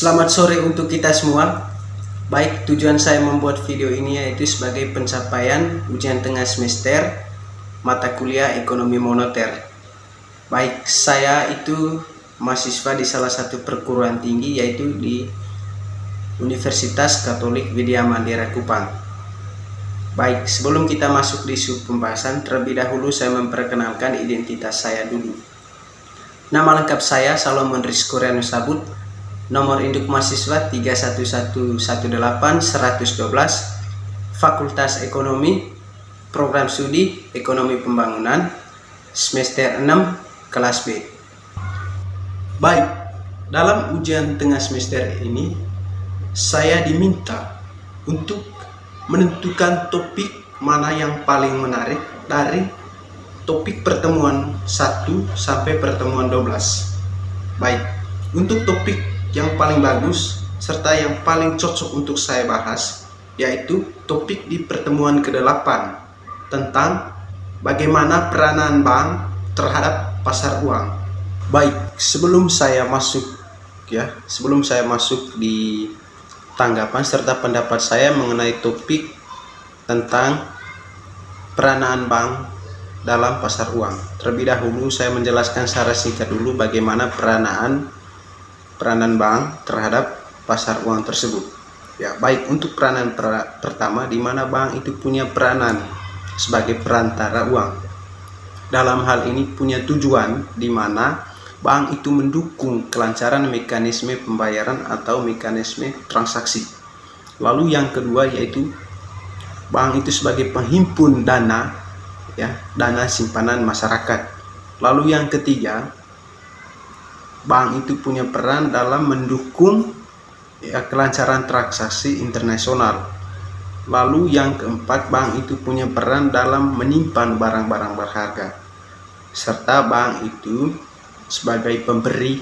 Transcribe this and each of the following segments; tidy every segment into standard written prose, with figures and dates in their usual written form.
Selamat sore untuk kita semua. Baik, tujuan saya membuat video ini yaitu sebagai pencapaian ujian tengah semester mata kuliah ekonomi moneter. Baik, saya itu mahasiswa di salah satu perguruan tinggi yaitu di Universitas Katolik Widya Mandira Kupang. Baik, sebelum kita masuk di sub pembahasan, terlebih dahulu saya memperkenalkan identitas saya dulu. Nama lengkap saya Salomon Rizko Rianus Sabut. Nomor induk mahasiswa 3118112, Fakultas Ekonomi, Program Studi Ekonomi Pembangunan, semester 6, kelas B. Baik, dalam ujian tengah semester ini, saya diminta untuk menentukan topik mana yang paling menarik dari topik pertemuan 1 sampai pertemuan 12. Baik, untuk topik yang paling bagus serta yang paling cocok untuk saya bahas yaitu topik di pertemuan ke-8 tentang bagaimana peranan bank terhadap pasar uang. Baik, sebelum saya masuk di tanggapan serta pendapat saya mengenai topik tentang peranan bank dalam pasar uang, terlebih dahulu saya menjelaskan secara singkat dulu bagaimana peranan bank terhadap pasar uang tersebut. Ya, baik, untuk peranan pertama di mana bank itu punya peranan sebagai perantara uang. Dalam hal ini punya tujuan di mana bank itu mendukung kelancaran mekanisme pembayaran atau mekanisme transaksi. Lalu yang kedua yaitu bank itu sebagai penghimpun dana, ya, dana simpanan masyarakat. Lalu yang ketiga, bank itu punya peran dalam mendukung kelancaran transaksi internasional. Lalu yang keempat, bank itu punya peran dalam menyimpan barang-barang berharga. Serta bank itu sebagai pemberi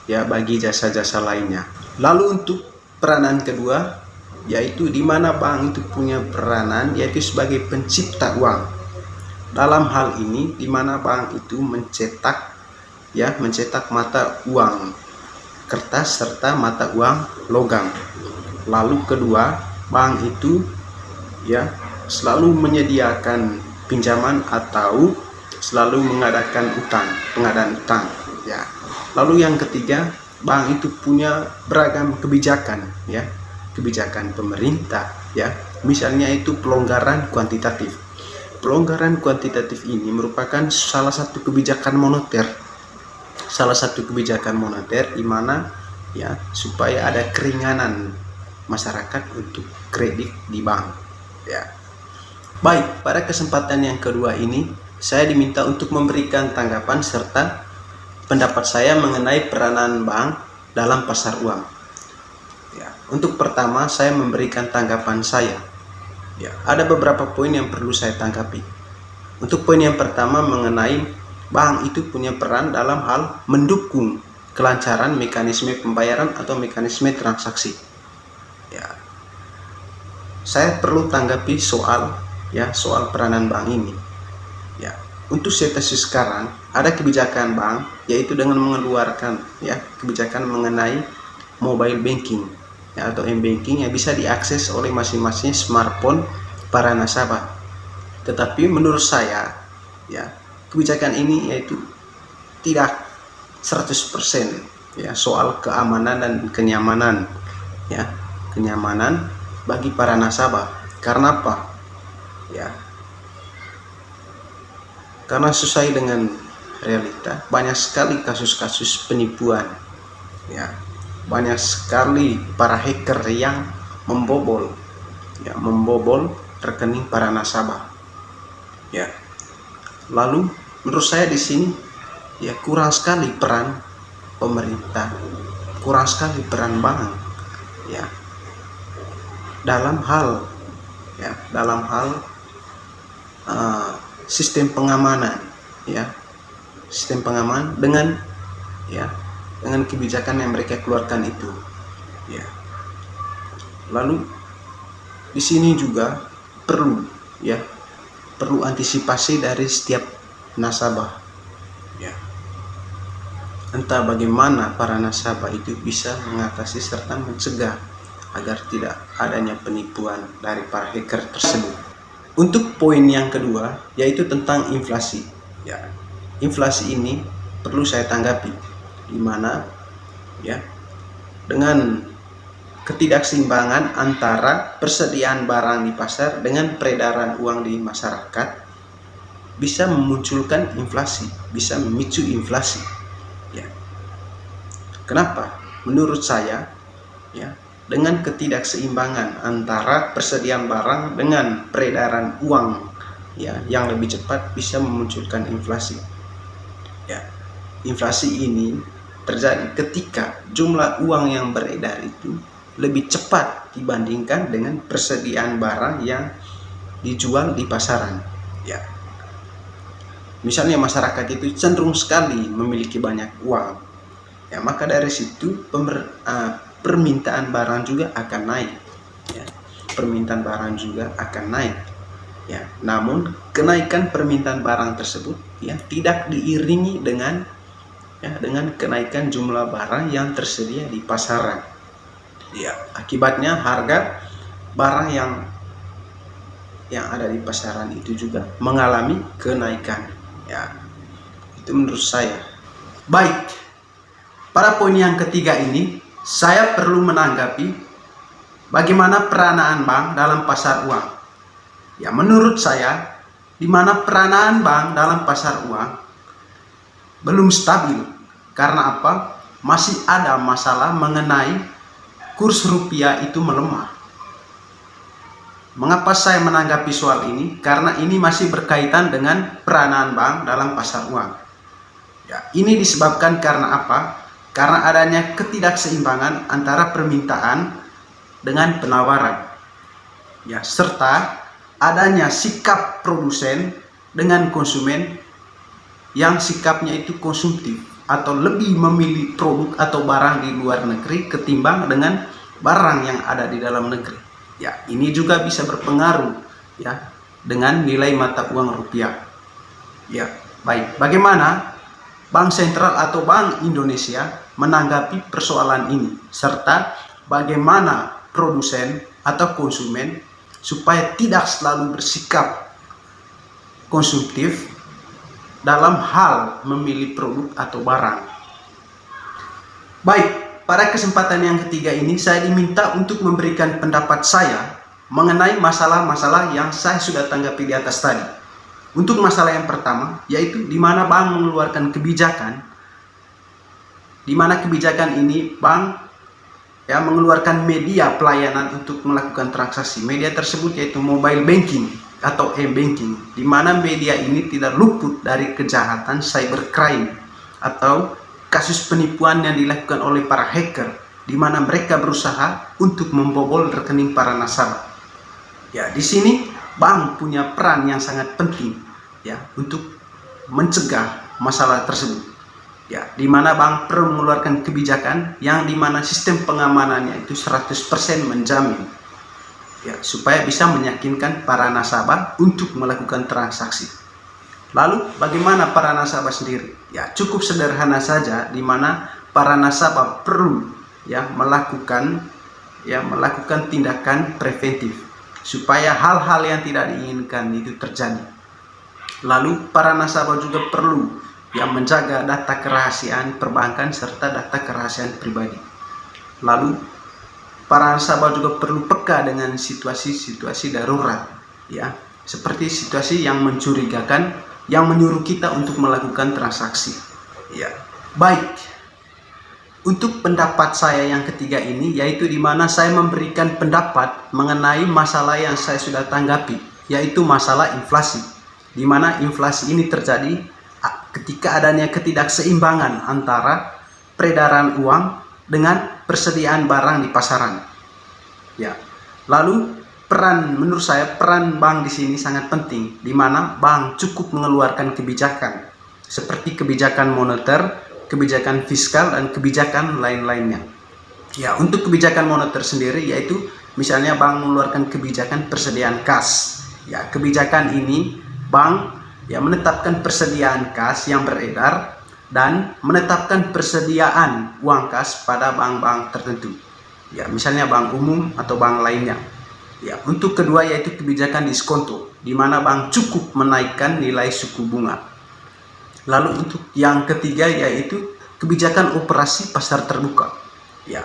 bagi jasa-jasa lainnya. Lalu untuk peranan kedua yaitu di mana bank itu punya peranan yaitu sebagai pencipta uang. Dalam hal ini di mana bank itu mencetak mata uang kertas serta mata uang logam. Lalu kedua, bank itu selalu menyediakan pinjaman atau selalu mengadakan pengadaan utang. Lalu yang ketiga, bank itu punya beragam kebijakan, kebijakan pemerintah, misalnya itu pelonggaran kuantitatif. Pelonggaran kuantitatif ini merupakan salah satu kebijakan moneter di mana supaya ada keringanan masyarakat untuk kredit di bank. Baik, pada kesempatan yang kedua ini saya diminta untuk memberikan tanggapan serta pendapat saya mengenai peranan bank dalam pasar uang. Untuk pertama saya memberikan tanggapan saya. Ada beberapa poin yang perlu saya tanggapi. Untuk poin yang pertama mengenai bank itu punya peran dalam hal mendukung kelancaran mekanisme pembayaran atau mekanisme transaksi. Saya perlu tanggapi soal peranan bank ini. Untuk situasi sekarang ada kebijakan bank yaitu dengan mengeluarkan kebijakan mengenai mobile banking atau m-banking yang bisa diakses oleh masing-masing smartphone para nasabah. Tetapi menurut saya kebijakan ini yaitu tidak 100% soal keamanan dan kenyamanan bagi para nasabah. Karena apa? Karena sesuai dengan realita banyak sekali kasus-kasus penipuan. Banyak sekali para hacker yang membobol rekening para nasabah. Lalu menurut saya di sini kurang sekali peran pemerintah, kurang sekali peran bank dalam hal sistem pengamanan dengan kebijakan yang mereka keluarkan itu. Lalu di sini juga perlu antisipasi dari setiap nasabah. entah bagaimana para nasabah itu bisa mengatasi serta mencegah agar tidak adanya penipuan dari para hacker tersebut. Untuk poin yang kedua yaitu tentang inflasi. Ya, inflasi ini perlu saya tanggapi, di mana ya dengan ketidakseimbangan antara persediaan barang di pasar dengan peredaran uang di masyarakat bisa memunculkan inflasi, bisa memicu inflasi. Ya. Kenapa? Menurut saya, ya, dengan ketidakseimbangan antara persediaan barang dengan peredaran uang, ya, yang lebih cepat bisa memunculkan inflasi. Ya. Inflasi ini terjadi ketika jumlah uang yang beredar itu lebih cepat dibandingkan dengan persediaan barang yang dijual di pasaran. Ya. Misalnya masyarakat itu cenderung sekali memiliki banyak uang, ya, maka dari situ permintaan barang juga akan naik. Ya. Permintaan barang juga akan naik. Ya. Namun kenaikan permintaan barang tersebut ya tidak diiringi dengan kenaikan jumlah barang yang tersedia di pasaran. Ya, akibatnya harga barang yang ada di pasaran itu juga mengalami kenaikan. Ya, itu menurut saya. Baik, pada poin yang ketiga ini saya perlu menanggapi bagaimana peranan bank dalam pasar uang. Ya, menurut saya di mana peranan bank dalam pasar uang belum stabil. Karena apa? Masih ada masalah mengenai kurs rupiah itu melemah. Mengapa saya menanggapi soal ini? Karena ini masih berkaitan dengan peranan bank dalam pasar uang. Ya, ini disebabkan karena apa? Karena adanya ketidakseimbangan antara permintaan dengan penawaran. Ya, serta adanya sikap produsen dengan konsumen yang sikapnya itu konsumtif atau lebih memilih produk atau barang di luar negeri ketimbang dengan barang yang ada di dalam negeri. Ya, ini juga bisa berpengaruh ya dengan nilai mata uang rupiah. Ya, baik. Bagaimana Bank Sentral atau Bank Indonesia menanggapi persoalan ini serta bagaimana produsen atau konsumen supaya tidak selalu bersikap konsumtif dalam hal memilih produk atau barang. Baik, pada kesempatan yang ketiga ini saya diminta untuk memberikan pendapat saya mengenai masalah-masalah yang saya sudah tanggapi di atas tadi. Untuk masalah yang pertama yaitu di mana bank mengeluarkan kebijakan, di mana kebijakan ini bank ya mengeluarkan media pelayanan untuk melakukan transaksi. Media tersebut yaitu mobile banking atau e-banking, di mana media ini tidak luput dari kejahatan cybercrime atau kasus penipuan yang dilakukan oleh para hacker, di mana mereka berusaha untuk membobol rekening para nasabah. Ya, di sini bank punya peran yang sangat penting ya untuk mencegah masalah tersebut. Ya, di mana bank perlu mengeluarkan kebijakan yang di mana sistem pengamanannya itu 100% menjamin ya supaya bisa meyakinkan para nasabah untuk melakukan transaksi. Lalu bagaimana para nasabah sendiri? Ya, cukup sederhana saja, di mana para nasabah perlu ya melakukan tindakan preventif supaya hal-hal yang tidak diinginkan itu terjadi. Lalu para nasabah juga perlu yang menjaga data kerahasiaan perbankan serta data kerahasiaan pribadi. Lalu para nasabah juga perlu peka dengan situasi-situasi darurat ya, seperti situasi yang mencurigakan yang menyuruh kita untuk melakukan transaksi. Ya. Baik. Untuk pendapat saya yang ketiga ini yaitu di mana saya memberikan pendapat mengenai masalah yang saya sudah tanggapi, yaitu masalah inflasi. Di mana inflasi ini terjadi ketika adanya ketidakseimbangan antara peredaran uang dengan persediaan barang di pasaran. Ya. Lalu menurut saya peran bank di sini sangat penting, di mana bank cukup mengeluarkan kebijakan seperti kebijakan moneter, kebijakan fiskal, dan kebijakan lain-lainnya. Ya, untuk kebijakan moneter sendiri yaitu misalnya bank mengeluarkan kebijakan persediaan kas. Ya, kebijakan ini bank ya menetapkan persediaan kas yang beredar dan menetapkan persediaan uang kas pada bank-bank tertentu. Ya, misalnya bank umum atau bank lainnya. Ya, untuk kedua yaitu kebijakan diskonto, di mana bank cukup menaikkan nilai suku bunga. Lalu untuk yang ketiga yaitu kebijakan operasi pasar terbuka. Ya,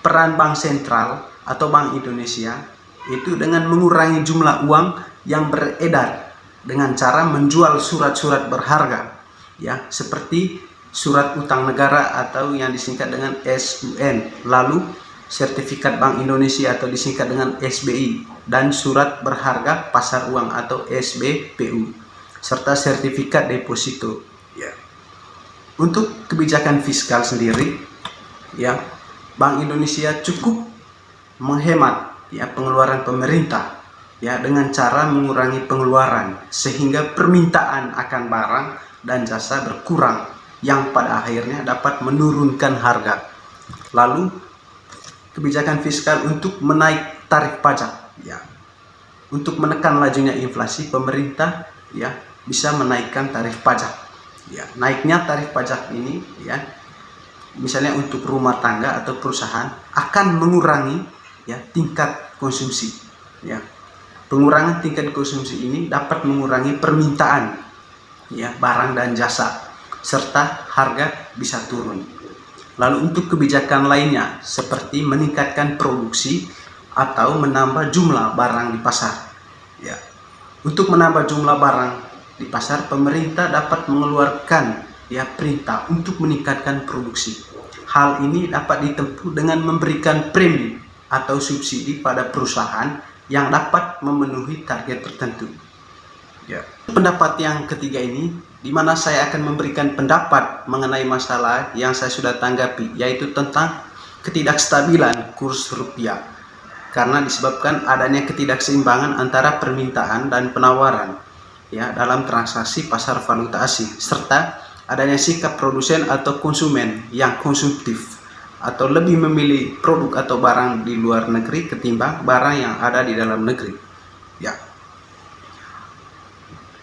peran bank sentral atau Bank Indonesia itu dengan mengurangi jumlah uang yang beredar dengan cara menjual surat-surat berharga, ya, seperti surat utang negara atau yang disingkat dengan SUN, lalu sertifikat Bank Indonesia atau disingkat dengan SBI, dan surat berharga pasar uang atau SBPU, serta sertifikat deposito. Ya. Untuk kebijakan fiskal sendiri, ya, Bank Indonesia cukup menghemat, ya, pengeluaran pemerintah, ya, dengan cara mengurangi pengeluaran sehingga permintaan akan barang dan jasa berkurang yang pada akhirnya dapat menurunkan harga. Lalu kebijakan fiskal untuk menaik tarif pajak, ya, untuk menekan lajunya inflasi, pemerintah, ya, bisa menaikkan tarif pajak. Ya, naiknya tarif pajak ini, ya, misalnya untuk rumah tangga atau perusahaan akan mengurangi, ya, tingkat konsumsi. Ya, pengurangan tingkat konsumsi ini dapat mengurangi permintaan, ya, barang dan jasa, serta harga bisa turun. Lalu untuk kebijakan lainnya seperti meningkatkan produksi atau menambah jumlah barang di pasar. Ya. Untuk menambah jumlah barang di pasar, pemerintah dapat mengeluarkan, ya, perintah untuk meningkatkan produksi. Hal ini dapat ditempuh dengan memberikan premi atau subsidi pada perusahaan yang dapat memenuhi target tertentu. Ya. Pendapat yang ketiga ini, di mana saya akan memberikan pendapat mengenai masalah yang saya sudah tanggapi, yaitu tentang ketidakstabilan kurs rupiah, karena disebabkan adanya ketidakseimbangan antara permintaan dan penawaran, ya, dalam transaksi pasar valuta asing, serta adanya sikap produsen atau konsumen yang konsumtif atau lebih memilih produk atau barang di luar negeri ketimbang barang yang ada di dalam negeri. Ya.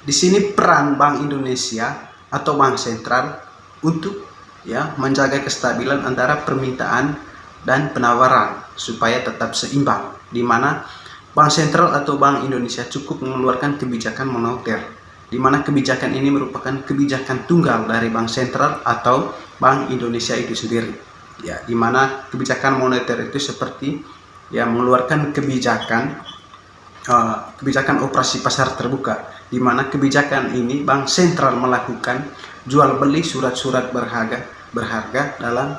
Di sini peran Bank Indonesia atau Bank Sentral untuk, ya, menjaga kestabilan antara permintaan dan penawaran supaya tetap seimbang, di mana Bank Sentral atau Bank Indonesia cukup mengeluarkan kebijakan moneter, di mana kebijakan ini merupakan kebijakan tunggal dari Bank Sentral atau Bank Indonesia itu sendiri. Ya, di mana kebijakan moneter itu seperti, ya, mengeluarkan kebijakan operasi pasar terbuka, di mana kebijakan ini Bank Sentral melakukan jual beli surat-surat berharga dalam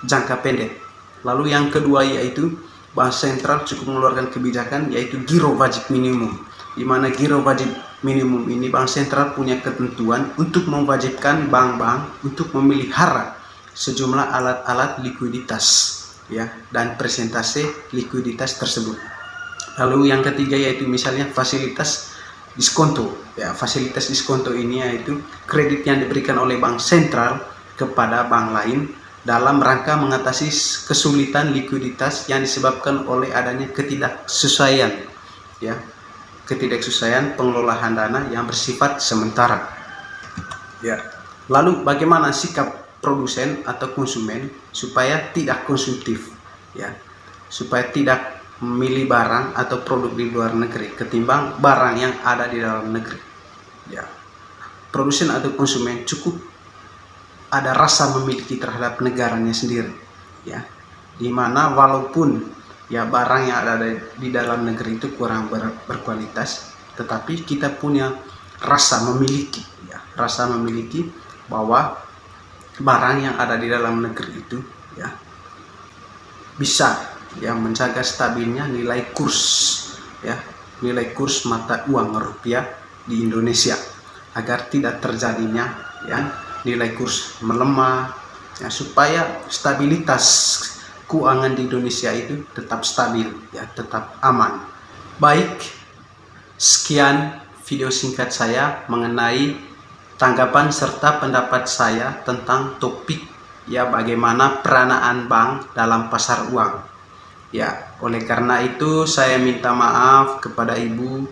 jangka pendek. Lalu yang kedua yaitu Bank Sentral cukup mengeluarkan kebijakan yaitu giro wajib minimum, di mana giro wajib minimum ini Bank Sentral punya ketentuan untuk mewajibkan bank-bank untuk memelihara sejumlah alat-alat likuiditas, ya, dan persentase likuiditas tersebut. Lalu yang ketiga yaitu misalnya fasilitas diskonto. Ya, fasilitas diskonto ini yaitu kredit yang diberikan oleh Bank Sentral kepada bank lain dalam rangka mengatasi kesulitan likuiditas yang disebabkan oleh adanya ketidaksesuaian, ya, ketidaksesuaian pengelolaan dana yang bersifat sementara. Ya. Lalu bagaimana sikap produsen atau konsumen supaya tidak konsumtif, ya, supaya tidak memilih barang atau produk di luar negeri ketimbang barang yang ada di dalam negeri. Ya. Produsen atau konsumen cukup ada rasa memiliki terhadap negaranya sendiri, ya, dimana walaupun, ya, barang yang ada di dalam negeri itu kurang berkualitas, tetapi kita punya rasa memiliki, ya, rasa memiliki bahwa barang yang ada di dalam negeri itu, ya, bisa, ya, menjaga stabilnya nilai kurs, ya, nilai kurs mata uang rupiah di Indonesia agar tidak terjadinya, ya, nilai kurs melemah, ya, supaya stabilitas keuangan di Indonesia itu tetap stabil, ya, tetap aman. Baik, sekian video singkat saya mengenai tanggapan serta pendapat saya tentang topik, ya, bagaimana peranaan bank dalam pasar uang. Ya, oleh karena itu saya minta maaf kepada Ibu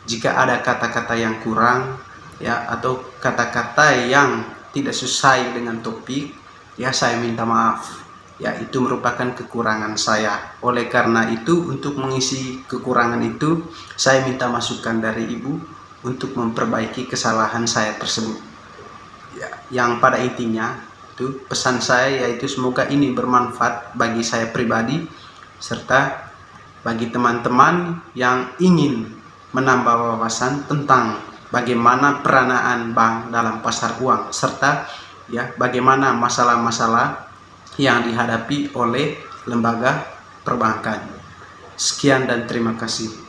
jika ada kata-kata yang kurang, ya, atau kata-kata yang tidak sesuai dengan topik, ya saya minta maaf. Ya, itu merupakan kekurangan saya. Oleh karena itu, untuk mengisi kekurangan itu, saya minta masukan dari Ibu untuk memperbaiki kesalahan saya tersebut. Ya, yang pada intinya itu pesan saya yaitu semoga ini bermanfaat bagi saya pribadi serta bagi teman-teman yang ingin menambah wawasan tentang bagaimana peranaan bank dalam pasar uang serta ya bagaimana masalah-masalah yang dihadapi oleh lembaga perbankan. Sekian dan terima kasih.